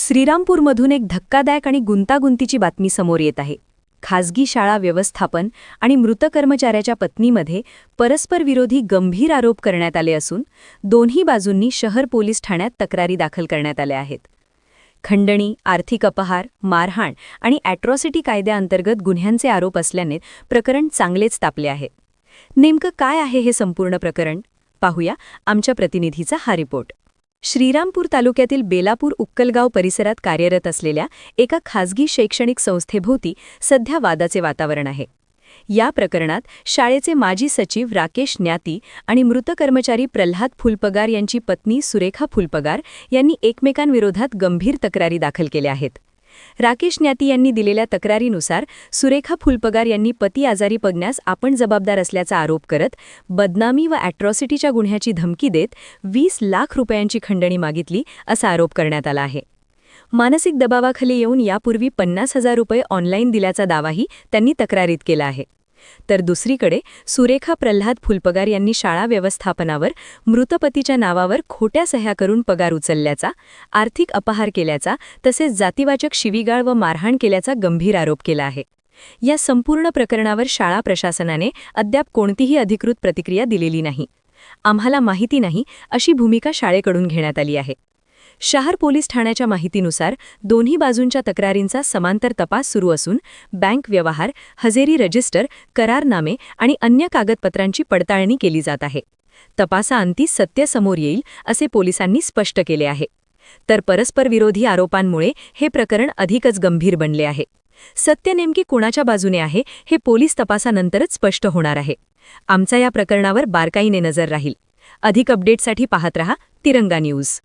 श्रीरामपूरमधून एक धक्कादायक आणि गुंतागुंतीची बातमी समोर येत आहे. खासगी शाळा व्यवस्थापन आणि मृत कर्मचाऱ्याच्या पत्नीमध्ये परस्परविरोधी गंभीर आरोप करण्यात आले असून दोन्ही बाजूंनी शहर पोलीस ठाण्यात तक्रारी दाखल करण्यात आल्या आहेत. खंडणी, आर्थिक अपहार, मारहाण आणि ॲट्रॉसिटी कायद्याअंतर्गत गुन्ह्यांचे आरोप असल्याने प्रकरण चांगलेच तापले आहे. नेमकं काय आहे हे संपूर्ण प्रकरण? पाहूया आमच्या प्रतिनिधीचा हा रिपोर्ट. श्रीरामपूर तालुक्यातील बेलापूर उक्कलगाव परिसरात कार्यरत असलेल्या एका खासगी शैक्षणिक संस्थेभोवती सध्या वादाचे वातावरण आहे. या प्रकरणात शाळेचे माजी सचिव राकेश न्याती आणि मृत कर्मचारी प्रल्हाद फुलपगार यांची पत्नी सुरेखा फुलपगार यांनी एकमेकांविरोधात गंभीर तक्रारी दाखल केल्या आहेत. राकेश न्याती यांनी दिलेल्या तक्रारीनुसार सुरेखा फुलपगार यांनी पती आजारी पडण्यास आपण जबाबदार असल्याचा आरोप करत बदनामी व ॲट्रॉसिटीच्या गुन्ह्याची धमकी देत 20 लाख रुपयांची खंडणी मागितली असा आरोप करण्यात आला आहे. मानसिक दबावाखाली येऊन यापूर्वी 50,000 रुपये ऑनलाईन दिल्याचा दावाही त्यांनी तक्रारीत केला आहे. तर दुसरीकडे सुरेखा प्रल्हाद फुलपगार यांनी शाळा व्यवस्थापनावर मृत पतीच्या नावावर खोट्या सह्या करून पगार उचलल्याचा, आर्थिक अपहार केल्याचा तसेच जातीवाचक शिवीगाळ व मारहाण केल्याचा गंभीर आरोप केला आहे. या संपूर्ण प्रकरणावर शाळा प्रशासनाने अद्याप कोणतीही अधिकृत प्रतिक्रिया दिलेली नाही. आम्हाला माहिती नाही अशी भूमिका शाळेकडून घेण्यात आली आहे. शहर पोलीस ठाण्याच्या माहितीनुसार दोन्ही बाजूंच्या तक्रारींचा समांतर तपास सुरू असून बँक व्यवहार, हजेरी रजिस्टर, करारनामे आणि अन्य कागदपत्रांची पडताळणी केली जात आहे. तपासाअंती सत्य समोर येईल असे पोलिसांनी स्पष्ट केले आहे. तर परस्परविरोधी आरोपांमुळे हे प्रकरण अधिकच गंभीर बनले आहे. सत्य नेमकी कोणाच्या बाजूने आहे हे पोलीस तपासानंतरच स्पष्ट होणार आहे. आमचा या प्रकरणावर बारकाईने नजर राहील. अधिक अपडेटसाठी पाहत रहा तिरंगा न्यूज.